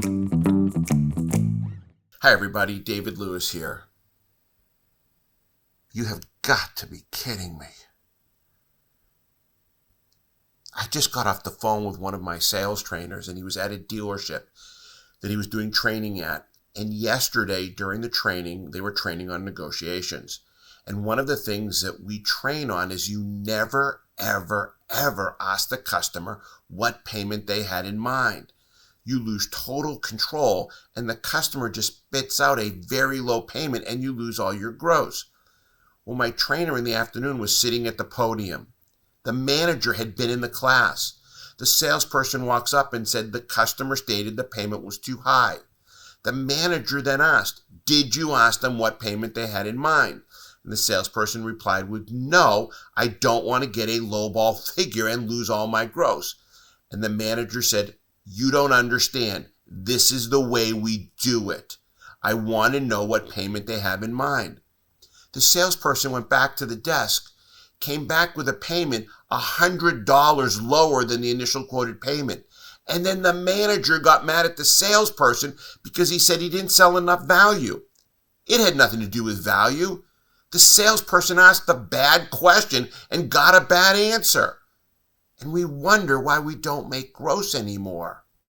Hi everybody, David Lewis here. You have got to be kidding me. I just got off the phone with one of my sales trainers, and he was at a dealership that he was doing training at. And yesterday during the training, they were training on negotiations. And one of the things that we train on is you never, ever, ever ask the customer what payment they had in mind. You lose total control, and the customer just spits out a very low payment, and you lose all your gross. Well, my trainer in the afternoon was sitting at the podium. The manager had been in the class. The salesperson walks up and said the customer stated the payment was too high. The manager then asked, "Did you ask them what payment they had in mind?" And the salesperson replied with, "No, I don't want to get a lowball figure and lose all my gross." And the manager said, "You don't understand. This is the way we do it. I want to know what payment they have in mind." The salesperson went back to the desk, came back with a payment $100 lower than the initial quoted payment. And then the manager got mad at the salesperson because he said he didn't sell enough value. It had nothing to do with value. The salesperson asked a bad question and got a bad answer. And we wonder why we don't make gross anymore.